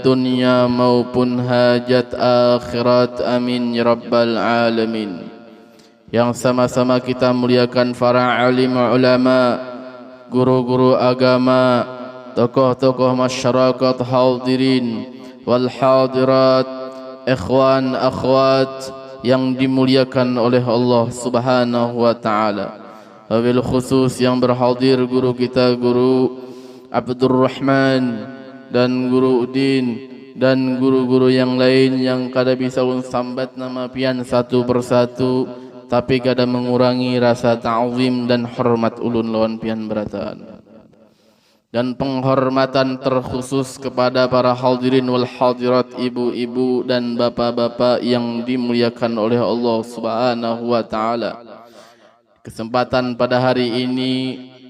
dunia maupun hajat akhirat, amin ya rabbal alamin. Yang sama-sama kita muliakan para alim ulama, guru-guru agama, tokoh-tokoh masyarakat, hadirin wal hadirat, ikhwan akhwat yang dimuliakan oleh Allah Subhanahu wa taala. Wabil khusus yang berhadir guru kita, Guru Abdul Rahman dan Guru Udin dan guru-guru yang lain yang kada bisa sambat nama pian satu persatu, tapi kada mengurangi rasa ta'zim dan hormat ulun lawan pian berataan. Dan penghormatan terkhusus kepada para hadirin wal hadirat, ibu-ibu dan bapak-bapak yang dimuliakan oleh Allah Subhanahu wa taala. Kesempatan pada hari ini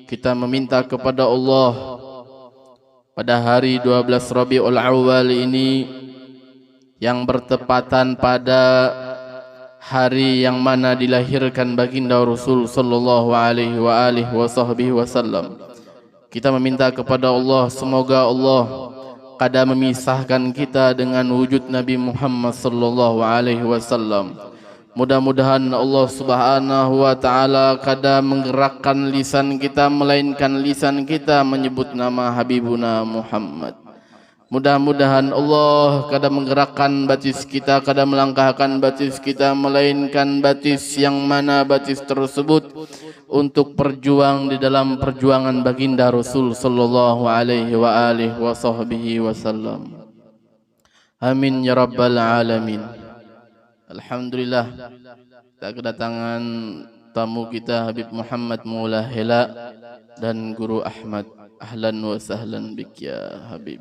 kita meminta kepada Allah, pada hari 12 Rabiul Awal ini yang bertepatan pada hari yang mana dilahirkan baginda Rasul sallallahu alaihi wasallam. Kita meminta kepada Allah, semoga Allah kada memisahkan kita dengan wujud Nabi Muhammad sallallahu alaihi wasallam. Mudah-mudahan Allah Subhanahu wa taala kada menggerakkan lisan kita, melainkan lisan kita menyebut nama Habibuna Muhammad. Mudah-mudahan Allah kada menggerakkan batis kita, kada melangkahkan batis kita, melainkan batis yang mana batis tersebut untuk berjuang di dalam perjuangan baginda Rasul sallallahu alaihi wasallam. Amin ya rabbal alamin. Alhamdulillah, kita kedatangan tamu kita Habib Muhammad Maula Hela dan Guru Ahmad. Ahlan wa sahlan bik ya Habib.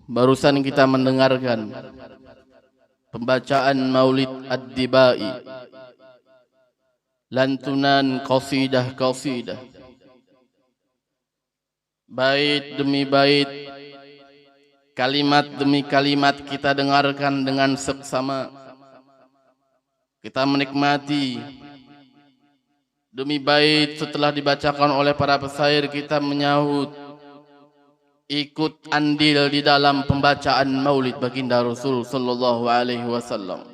Barusan kita mendengarkan pembacaan Maulid Ad-Dibai, lantunan qasidah-qasidah, bait demi bait, kalimat demi kalimat kita dengarkan dengan seksama. Kita menikmati demi bait setelah dibacakan oleh para penyair, kita menyahut, ikut andil di dalam pembacaan Maulid baginda Rasul sallallahu alaihi wasallam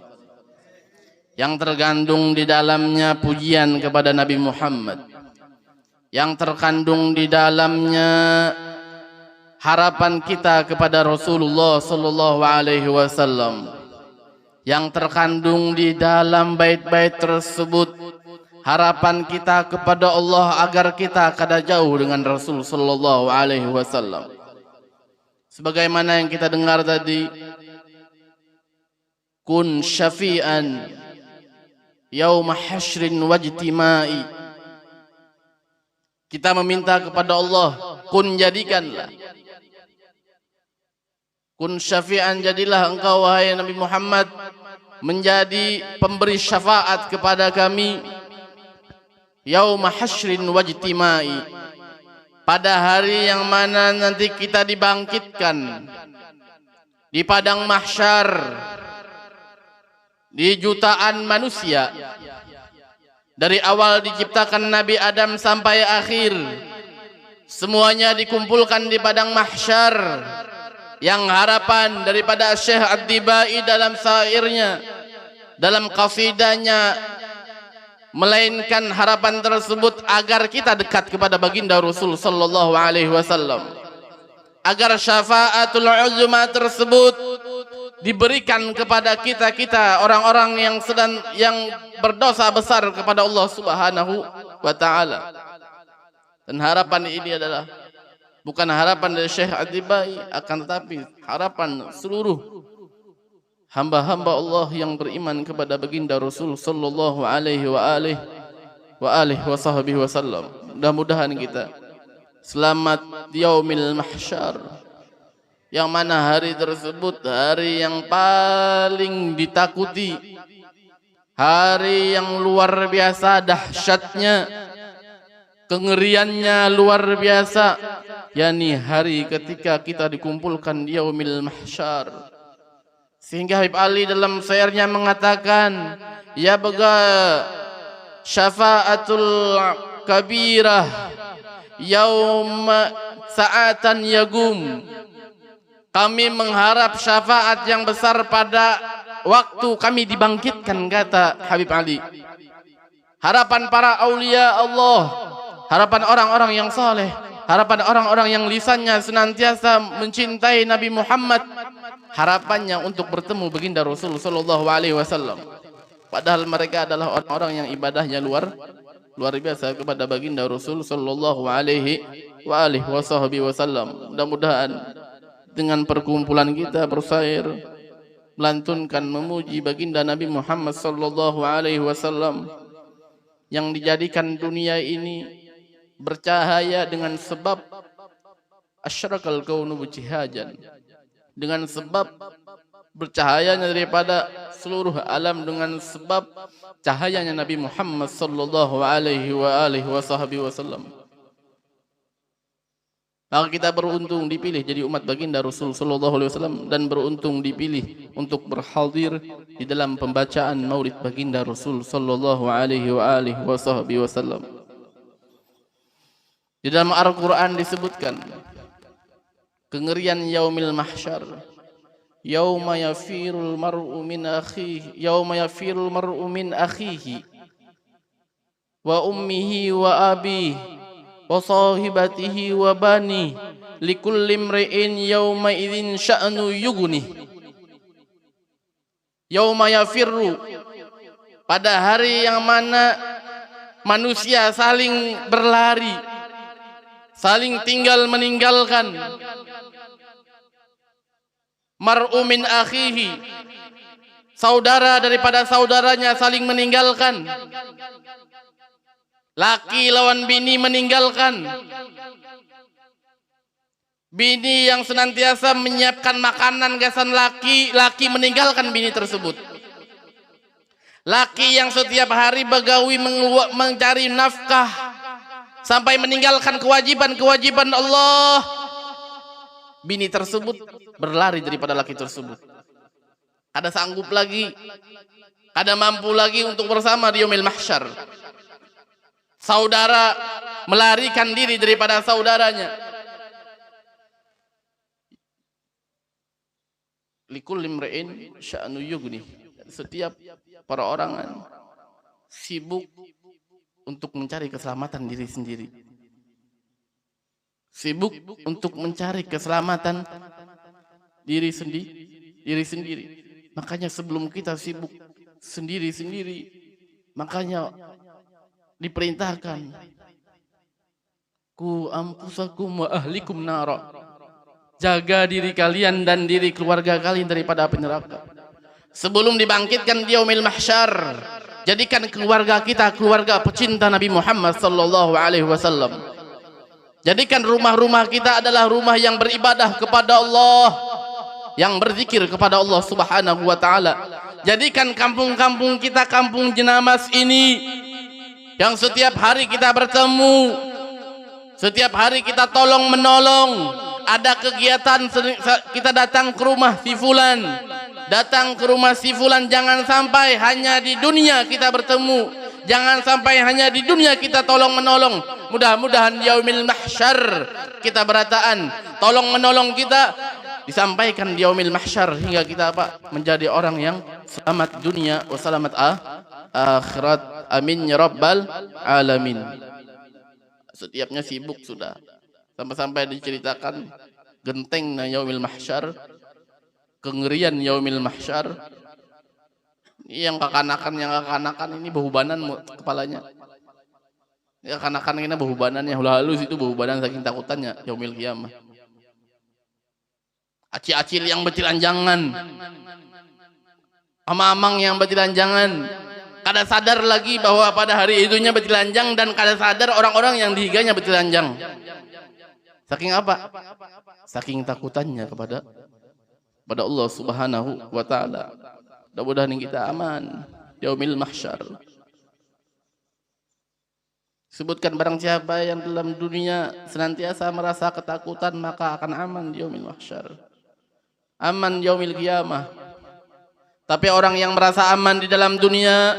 yang terkandung di dalamnya pujian kepada Nabi Muhammad, yang terkandung di dalamnya harapan kita kepada Rasulullah sallallahu alaihi wasallam, yang terkandung di dalam bait-bait tersebut harapan kita kepada Allah agar kita kada jauh dengan Rasul sallallahu alaihi wasallam. Sebagaimana yang kita dengar tadi, kun syafi'an yauma hasyrin wajtima'i. Kita meminta kepada Allah, kun jadikanlah, kun syafi'an, jadilah engkau wahai Nabi Muhammad menjadi pemberi syafaat kepada kami yauma hasyrin wajtima'i, pada hari yang mana nanti kita dibangkitkan di padang mahsyar, di jutaan manusia, dari awal diciptakan Nabi Adam sampai akhir, semuanya dikumpulkan di padang mahsyar. Yang harapan daripada Syekh Ad-Dibai dalam syairnya, dalam qasidahnya, melainkan harapan tersebut agar kita dekat kepada baginda Rasul sallallahu alaihi wasallam, agar syafaatul uzma tersebut diberikan kepada kita orang-orang yang berdosa besar kepada Allah Subhanahu wa taala. Dan harapan ini adalah bukan harapan dari Syekh Ad-Dibai, akan tetapi harapan seluruh hamba-hamba Allah yang beriman kepada baginda Rasul sallallahu alaihi wasallam. Mudah-mudahan kita selamat yaumil mahsyar, yang mana hari tersebut hari yang paling ditakuti, hari yang luar biasa dahsyatnya, kengeriannya luar biasa, yakni hari ketika kita dikumpulkan di yaumil mahsyar. Sehingga Habib Ali dalam syairnya mengatakan, ya baga syafaatul kabirah yauma sa'atan yagum. Kami mengharap syafaat yang besar pada waktu kami dibangkitkan, kata Habib Ali. Harapan para aulia Allah, harapan orang-orang yang saleh, harapan orang-orang yang lisannya senantiasa mencintai Nabi Muhammad, harapannya untuk bertemu baginda Rasul sallallahu alaihi wasallam. Padahal mereka adalah orang-orang yang ibadahnya luar biasa kepada baginda Rasul sallallahu alaihi wasallam. Mudah-mudahan dengan perkumpulan kita bersair melantunkan memuji baginda Nabi Muhammad sallallahu alaihi wasallam yang dijadikan dunia ini bercahaya dengan sebab asyraqal kaunu bijihajan, dengan sebab bercahayanya daripada seluruh alam, dengan sebab cahayanya Nabi Muhammad sallallahu alaihi wasallam. Maka kita beruntung dipilih jadi umat baginda Rasul sallallahu alaihi wasallam, dan beruntung dipilih untuk berhadir di dalam pembacaan Maulid baginda Rasul sallallahu alaihi wasallam. Di dalam Al-Qur'an disebutkan kengerian yaumil mahsyar. Yauma yafirul mar'u min akhihi, yauma yafirul mar'u min akhihi wa ummihi wa abihi wa sahibatihi wa bani likulli imri'in yawma idzin sya'nu yughni. Yauma yafirru, pada hari yang mana manusia saling berlari, saling tinggal meninggalkan. Mar'u min akhihi, saudara daripada saudaranya saling meninggalkan. Laki lawan bini meninggalkan. Bini yang senantiasa menyiapkan makanan gasan laki, laki meninggalkan bini tersebut. Laki yang setiap hari begawi mencari nafkah sampai meninggalkan kewajiban-kewajiban Allah, bini tersebut berlari daripada laki tersebut. Kada sanggup lagi, kada mampu lagi untuk bersama di yaumil mahsyar. Saudara melarikan diri daripada saudaranya. Likulli imri'in sya'nu yughni. Setiap perorangan sibuk untuk mencari keselamatan diri sendiri. Sibuk untuk mencari keselamatan diri sendiri. Makanya sebelum kita sibuk sendiri-sendiri, makanya diperintahkan ku ampusakum wa ahlikum nara, jaga diri kalian dan diri keluarga kalian daripada api neraka. Sebelum dibangkitkan di yaumil mahsyar, jadikan keluarga kita keluarga pecinta Nabi Muhammad sallallahu alaihi wasallam. Jadikan rumah-rumah kita adalah rumah yang beribadah kepada Allah, yang berzikir kepada Allah Subhanahu wa taala. Jadikan kampung-kampung kita kampung Jenamas ini yang setiap hari kita bertemu, setiap hari kita tolong menolong. Ada kegiatan kita datang ke rumah si fulan, datang ke rumah si fulan. Jangan sampai hanya di dunia kita bertemu, jangan sampai hanya di dunia kita tolong menolong. Mudah-mudahan yaumil mahsyar kita berataan tolong menolong kita disampaikan di yaumil mahsyar hingga kita menjadi orang yang selamat dunia wa selamat akhirat. Amin ya rabbal alamin. Setiapnya sibuk sudah, sampai-sampai diceritakan gentengnya yaumil mahsyar, kengerian yaumil mahsyar. Yang kekanakan ini behubanan kepalanya. Ya kekanakan ini behubanannya halus itu behubanan saking takutannya yaumil qiyamah. Acil-acil yang bertelanjangan, amang-amang yang bertelanjangan, kada sadar lagi bahwa pada hari itunya bertelanjang, dan kada sadar orang-orang yang dihiganya bertelanjang. Saking apa? Saking takutannya kepada Allah Subhanahu wa taala. Mudah-mudahan kita aman. yaumil mahsyar. Sebutkan barang siapa yang dalam dunia senantiasa merasa ketakutan maka akan aman di yaumil mahsyar. Aman yaumil qiyamah. Tapi orang yang merasa aman di dalam dunia,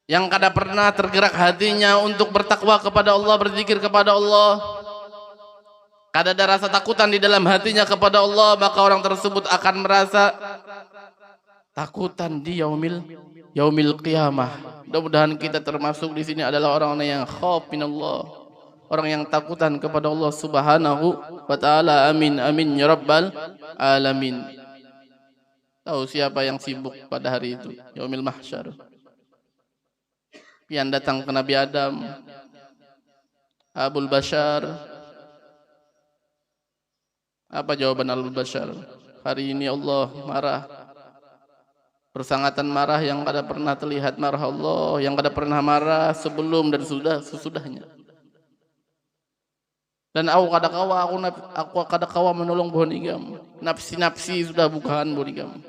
yang kada pernah tergerak hatinya untuk bertakwa kepada Allah, berzikir kepada Allah, kada ada rasa takutan di dalam hatinya kepada Allah, maka orang tersebut akan merasa takutan di yaumil qiyamah. Mudah-mudahan kita termasuk di sini adalah orang-orang yang khauf minallah, orang yang takutan kepada Allah Subhanahu wa taala. Amin amin ya rabbal alamin. Tahu siapa yang sibuk pada hari itu, yaumil mahsyar? Yang datang ke Nabi Adam, Abul Bashar. Apa jawaban Abul Bashar? Hari ini Allah marah. Persangatan marah yang kada pernah terlihat marah Allah, yang kada pernah marah sebelum dan sesudahnya. Dan aku kada kawa menolong bonigam. Nafsi sudah bukan bonigam.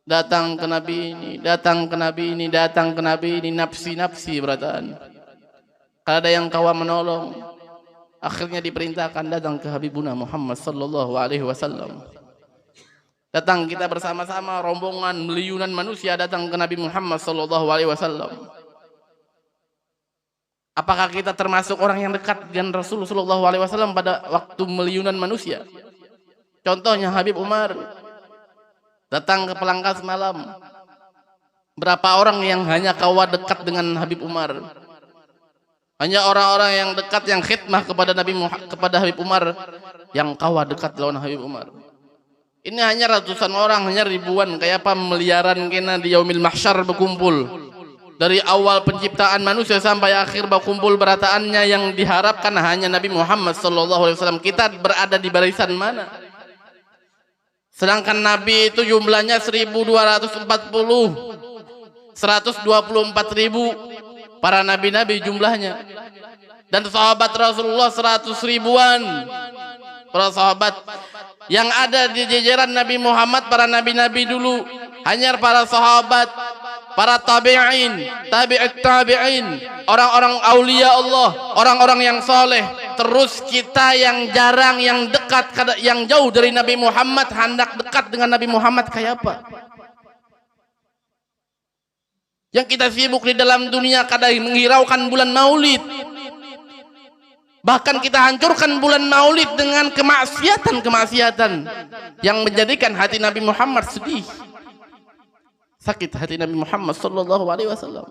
Datang ke Nabi ini, datang ke Nabi ini, datang ke Nabi ini, nafsi berataan. Kalau ada yang kawa menolong, akhirnya diperintahkan datang ke Habibuna Muhammad sallallahu alaihi wasallam. Datang kita bersama-sama rombongan miliunan manusia datang ke Nabi Muhammad sallallahu alaihi wasallam. Apakah kita termasuk orang yang dekat dengan Rasulullah sallallahu alaihi wasallam pada waktu miliunan manusia? Contohnya Habib Umar datang ke Pelangkas malam. Berapa orang yang hanya kawa dekat dengan Habib Umar? Hanya orang-orang yang dekat yang khidmah kepada Habib Umar yang kawa dekat lawan Habib Umar. Ini hanya ratusan orang, hanya ribuan, kayak apa miliaran kena di yaumil mahsyar berkumpul. Dari awal penciptaan manusia sampai akhir berkumpul berataannya, yang diharapkan hanya Nabi Muhammad sallallahu alaihi wasallam. Kita berada di barisan mana? Sedangkan Nabi itu jumlahnya 1240, 124.000 para nabi-nabi jumlahnya. Dan sahabat Rasulullah 100 ribuan para sahabat. Yang ada di jajaran Nabi Muhammad, para nabi-nabi dulu hanya para sahabat, para tabi'in, tabi'in, orang-orang aulia Allah, orang-orang yang soleh. Terus kita yang jarang, yang dekat, yang jauh dari Nabi Muhammad, hendak dekat dengan Nabi Muhammad kayak apa? Yang kita sibuk di dalam dunia kadang menghiraukan bulan Maulid. Bahkan kita hancurkan bulan Maulid dengan kemaksiatan yang menjadikan hati Nabi Muhammad sedih. Sakit hati Nabi Muhammad sallallahu alaihi wasallam.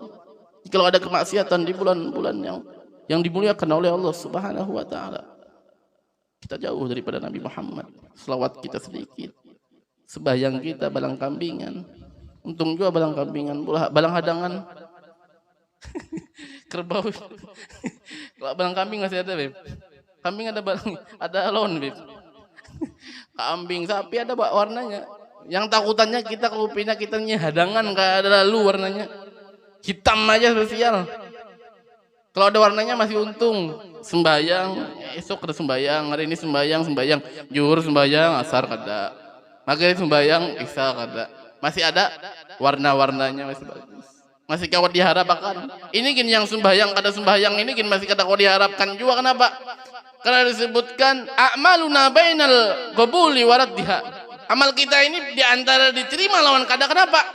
Kalau ada kemaksiatan di bulan-bulan yang dimuliakan oleh Allah Subhanahu wa taala. Kita jauh daripada Nabi Muhammad. Selawat kita sedikit. Sembahyang kita balang kambingan. Untung juga balang kambingan, balang hadangan. Kerbau. Kalau balang kambing masih ada, Beb. Kambing ada balang, ada lawan, Beb. Kambing, sapi ada warnanya. Yang takutannya kita kalau pindah kitanya hadangan, enggak ada lalu warnanya. Hitam aja spesial. Kalau ada warnanya masih untung. Sembayang, esok ada sembayang, hari ini sembayang, zuhur sembayang, asar kada. Maghrib sembayang, isya kada. Masih ada warna-warnanya, masih bagus. Masih kawat diharapkan. Ini gini yang sembahyang kada sembahyang ini gini masih kada kawat diharapkan juga. Kenapa? Karena disebutkan a'maluna bainal qabuli waraddiha. Amal kita ini diantara diterima lawan kada. Kenapa?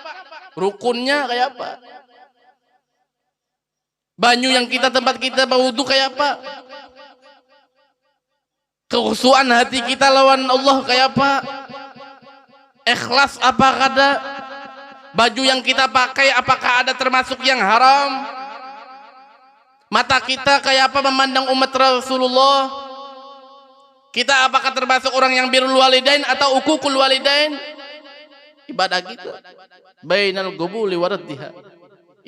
Rukunnya kayak apa? Banyu yang tempat kita berwudu kayak apa? Kekhusyuan hati kita lawan Allah kayak apa? Ikhlas apa kada? Baju yang kita pakai apakah ada termasuk yang haram? Mata kita kayak apa memandang umat Rasulullah? Kita apakah termasuk orang yang birrul walidain atau uququl walidain? Ibadah kita bainal qabuli waraddiha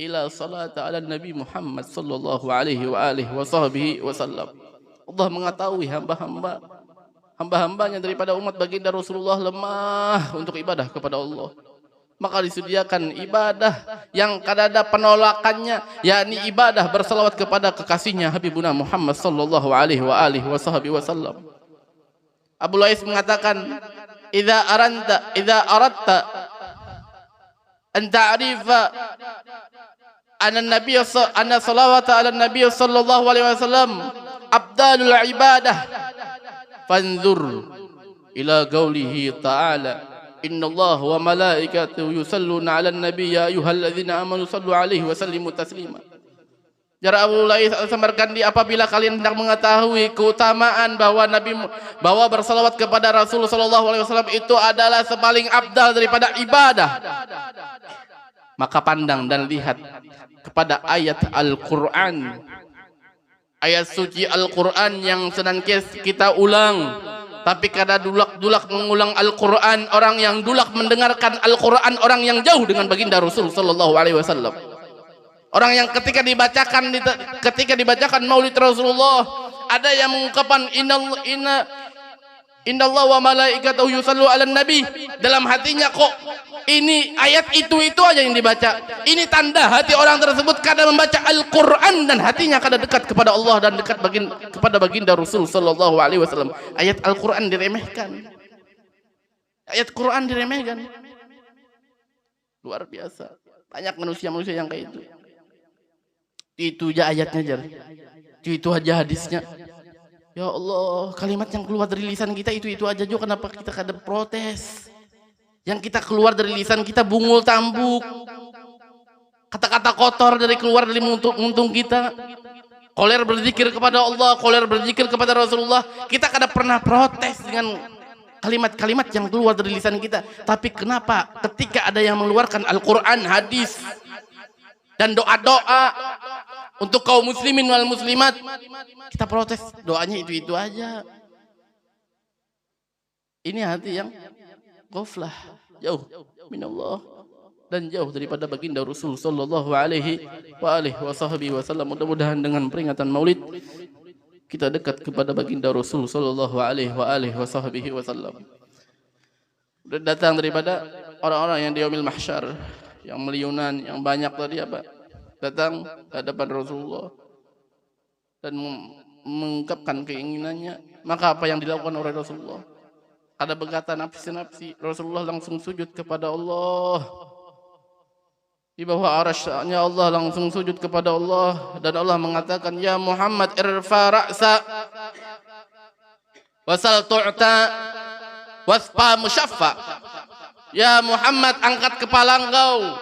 ila salat ala Nabi Muhammad sallallahu alaihi wa alihi wa sahbihi wasallam. Allah mengetahui hamba-hambanya daripada umat baginda Rasulullah lemah untuk ibadah kepada Allah. Maka disediakan ibadah yang kada ada penolakannya, yakni ibadah berselawat kepada kekasihnya Habibuna Muhammad sallallahu alaihi wa alihi wa sahbihi wasallam. Abu Lais mengatakan, idza aratta an ta'rifa anna salawata ala nabiy sallallahu alaihi wasallam afdalul ibadah fanzur ila qaulihi ta'ala innallaha wa malaikatahu yusalluna 'alan nabiy ya ayyuhalladzina amanu sallu 'alaihi wa sallimu taslima. Jara Abu Lais Al-Samarkandi, apabila kalian hendak mengetahui keutamaan bahwa bersalawat kepada Rasul sallallahu alaihi wasallam itu adalah sepaling afdal daripada ibadah, maka pandang dan lihat kepada ayat Al-Qur'an, ayat suci Al-Qur'an yang senantiasa kita ulang. Tapi kada dulak-dulak mengulang Al-Qur'an, orang yang dulak mendengarkan Al-Qur'an orang yang jauh dengan baginda Rasul sallallahu alaihi wasallam. Orang yang ketika dibacakan Maulid Rasulullah ada yang mengungkapkan innallaha wa malaikatahu yusallu 'alan nabi, dalam hatinya kok ini ayat itu aja yang dibaca. Ini tanda hati orang tersebut kada membaca Al-Qur'an dan hatinya kada dekat kepada Allah dan dekat kepada baginda Rasul sallallahu alaihi wasallam. Ayat Al-Qur'an diremehkan. Ayat Qur'an diremehkan. Luar biasa. Banyak manusia-manusia yang kayak itu. Itu aja ayatnya, jar. Itu aja hadisnya. Ya Allah, kalimat yang keluar dari lisan kita itu aja juga, kenapa kita kada protes? Yang kita keluar dari lisan kita bungul tambuk. Kata-kata kotor keluar dari muntung kita. Koler berzikir kepada Allah, koler berzikir kepada Rasulullah. Kita kada pernah protes dengan kalimat-kalimat yang keluar dari lisan kita. Tapi kenapa ketika ada yang mengeluarkan Al-Quran, hadis, dan doa-doa untuk kaum muslimin wal muslimat, kita protes, doanya itu aja. Ini hati yang ghaflah, jauh minallah dan jauh daripada baginda Rasul sallallahu alaihi wasallam. Mudah-mudahan dengan peringatan Maulid kita dekat kepada baginda Rasul sallallahu alaihi wasallam. Datang daripada orang-orang yang di yaumil mahsyar, yang miliunan, yang banyak tadi apa? Datang ke hadapan Rasulullah dan mengungkapkan keinginannya. Maka apa yang dilakukan oleh Rasulullah? Ada berkata nafsi-nafsi, Rasulullah langsung sujud kepada Allah. Di bawah arasy-Nya Allah langsung sujud kepada Allah, dan Allah mengatakan, ya Muhammad irfa ra'sa wasal tu'ta waspa musyaffa. Ya Muhammad, angkat kepala engkau,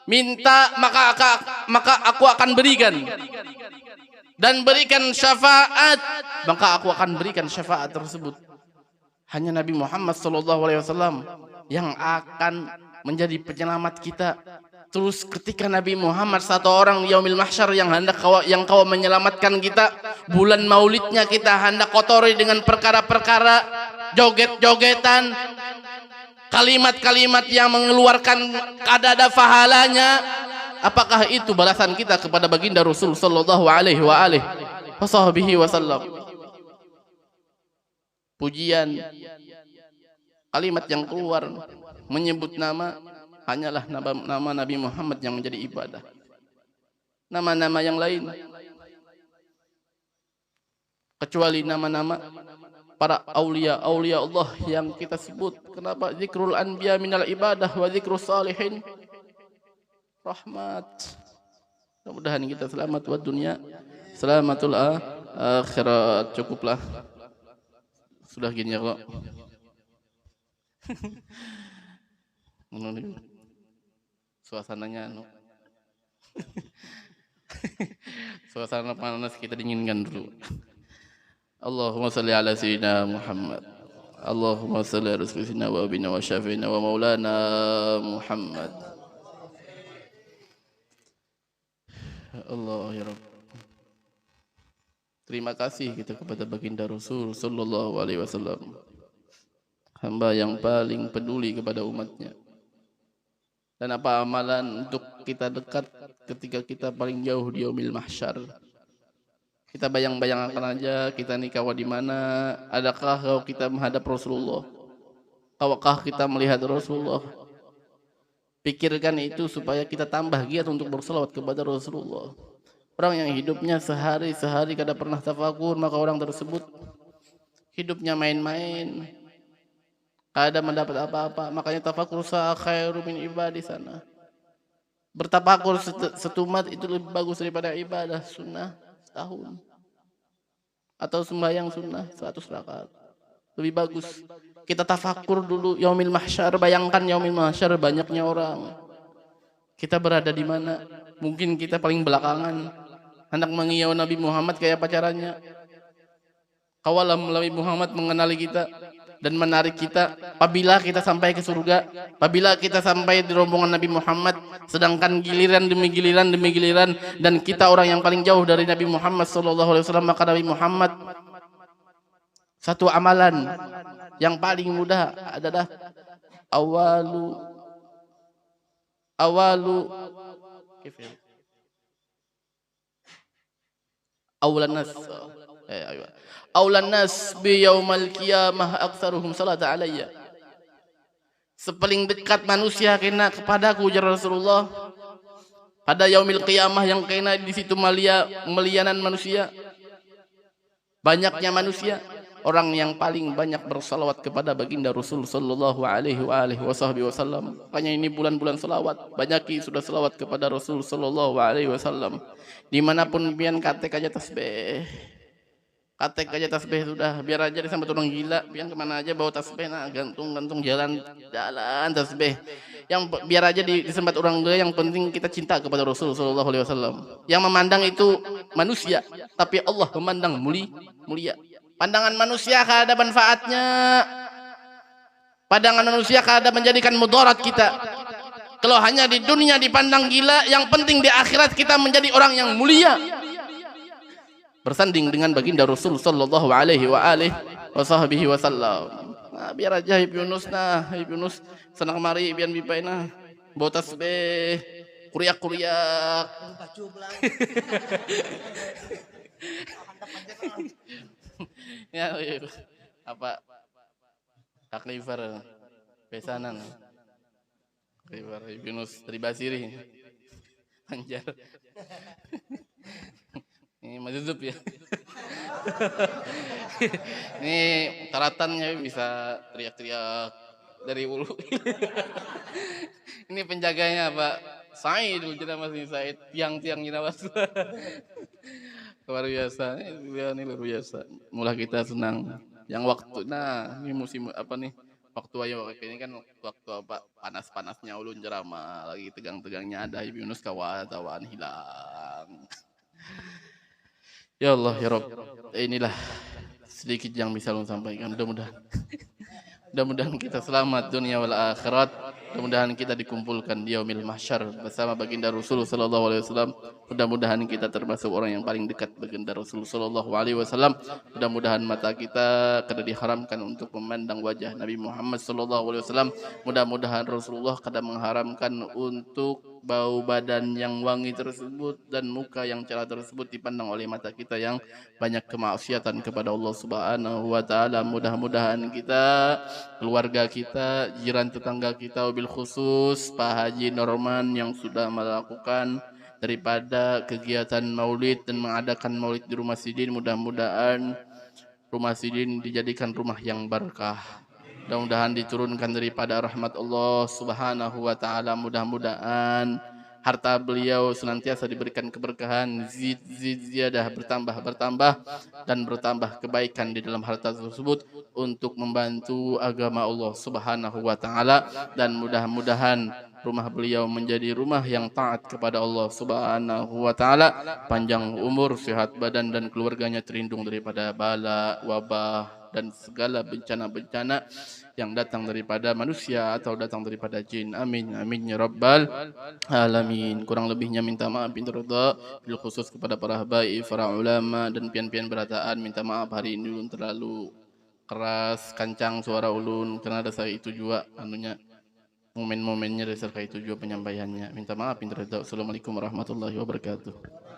minta maka aku akan berikan, dan berikan syafaat maka aku akan berikan syafaat tersebut. Hanya Nabi Muhammad SAW yang akan menjadi penyelamat kita. Terus ketika Nabi Muhammad satu orang yaumil mahsyar yang kau menyelamatkan kita, bulan maulidnya kita hendak kotori dengan perkara-perkara joget-jogetan, kalimat-kalimat yang mengeluarkan kada ada pahalanya. Apakah itu balasan kita kepada baginda Rasul sallallahu alaihi wasallam? Pujian, kalimat yang keluar menyebut nama hanyalah nama Nabi Muhammad yang menjadi ibadah. Nama-nama yang lain, kecuali nama-nama para aulia Allah yang kita sebut. Kenapa? Zikrul anbiya minal ibadah wa zikrus salihin rahmat. Mudah-mudahan kita selamat buat dunia, selamatul akhirat. Cukuplah, sudah gini ya kok. Suasananya suasana panas, kita dinginkan dulu. Allahumma salli ala sayyidina Muhammad. Allahumma salli ala sayyidina wa abina wa syafi'ina wa maulana Muhammad. Allah ya Rabb. Terima kasih kita kepada baginda Rasul sallallahu alaihi wasallam, hamba yang paling peduli kepada umatnya. Dan apa amalan untuk kita dekat ketika kita paling jauh di yaumil mahsyar? Kita bayang-bayangkan aja kita nih kawa di mana. Adakah kalau kita menghadap Rasulullah? Kawakah kita melihat Rasulullah? Pikirkan itu supaya kita tambah giat untuk berselawat kepada Rasulullah. Orang yang hidupnya sehari-sehari kada pernah tafakur, maka orang tersebut hidupnya main-main. Kada mendapat apa-apa. Makanya tafakur khairu min ibadah sana. Bertafakur setumat itu lebih bagus daripada ibadah sunnah setahun. Atau sembahyang sunnah 100 rakaat. Lebih bagus. Kita tafakur dulu yaumil mahsyar. Bayangkan yaumil mahsyar banyaknya orang. Kita berada di mana? Mungkin kita paling belakangan. Hendak mengiyau Nabi Muhammad kayak apa caranya? Kawalah melalui Muhammad mengenali kita dan menarik kita. Apabila kita sampai ke surga, apabila kita sampai di rombongan Nabi Muhammad, sedangkan giliran demi giliran demi giliran dan kita orang yang paling jauh dari Nabi Muhammad SAW, maka Nabi Muhammad satu amalan yang paling mudah adalah awalan nas Aulan nas bi yaumal qiyamah aktsaruhum salata alayya. Sepaling dekat manusia kena kepadaku ya Rasulullah. Pada yaumil qiyamah yang kena di situ melianan manusia. Banyaknya manusia, orang yang paling banyak bersalawat kepada baginda Rasul sallallahu alaihi wasallam. Makanya ini bulan-bulan salawat. Banyaki sudah salawat kepada Rasul sallallahu alaihi wasallam. Dimanapun pian katek aja tasbih. Katek aja tasbih sudah, biar aja disambut orang gila, biar kemana aja bawa tasbih, nah gantung jalan tasbih. Yang biar aja disembat orang gila, yang penting kita cinta kepada Rasul sallallahu alaihi wasallam. Yang memandang itu manusia, tapi Allah memandang mulia. Pandangan manusia kada ada manfaatnya. Pandangan manusia kada menjadikan mudarat kita. Kalau hanya di dunia dipandang gila, yang penting di akhirat kita menjadi orang yang mulia. Bersanding dengan baginda Rasul sallallahu alaihi wasallam. Nah, biar aja Ibnu Yunus senang mari biar bipai nah. Bawa tasbih, kuriak. Ya, apa? Taklifer pesanan. Taklifer Ibnu Yunus dari Basiri. Anjar. Ini mazuzub ya. Ini taratannya bisa teriak-teriak dari ulu. Ini penjaganya Pak Said, masih Said, tiang-tiangnya Mas. Luar biasa. Ini luar biasa. Mulai kita senang. Yang waktu, nah ini musim apa nih? Waktu ayo ini kan waktu apa panas-panasnya ulun jerama lagi tegang-tegangnya ada Ibnu Yunus kawan hilang. Ya Allah ya Rabb, inilah sedikit yang bisa ulun sampaikan. Mudah-mudahan kita selamat dunia wal akhirat. Mudah-mudahan kita dikumpulkan di yaumil mahsyar bersama baginda Rasul sallallahu alaihi wasallam. Mudah-mudahan kita termasuk orang yang paling dekat baginda Rasul sallallahu alaihi wasallam. Mudah-mudahan mata kita kada diharamkan untuk memandang wajah Nabi Muhammad sallallahu alaihi wasallam. Mudah-mudahan Rasulullah kada mengharamkan untuk bau badan yang wangi tersebut dan muka yang cerah tersebut dipandang oleh mata kita yang banyak kemaksiatan kepada Allah Subhanahu wa taala. Mudah-mudahan kita, keluarga kita, jiran tetangga kita, wabil khusus Pak Haji Norman yang sudah melakukan daripada kegiatan maulid dan mengadakan maulid di Rumah Sidin, mudah-mudahan Rumah Sidin dijadikan rumah yang berkah. Mudah-mudahan diturunkan daripada rahmat Allah Subhanahu wa taala. Mudah-mudahan harta beliau senantiasa diberikan keberkahan, ziyadah bertambah dan bertambah kebaikan di dalam harta tersebut untuk membantu agama Allah Subhanahu wa taala, dan mudah-mudahan rumah beliau menjadi rumah yang taat kepada Allah Subhanahu wa taala, panjang umur, sehat badan dan keluarganya terlindung daripada bala, wabah dan segala bencana-bencana yang datang daripada manusia atau datang daripada jin. Amin amin ya rabbal alamin. Kurang lebihnya minta maaf pintu ridha, bil khusus kepada para habaib, para ulama dan pian-pian berataan. Minta maaf hari ini ulun terlalu keras kancang suara ulun karena ada saya itu juga anunya momen-momennya dasar itu juga penyampaiannya. Minta maaf pintu ridha. Assalamualaikum warahmatullahi wabarakatuh.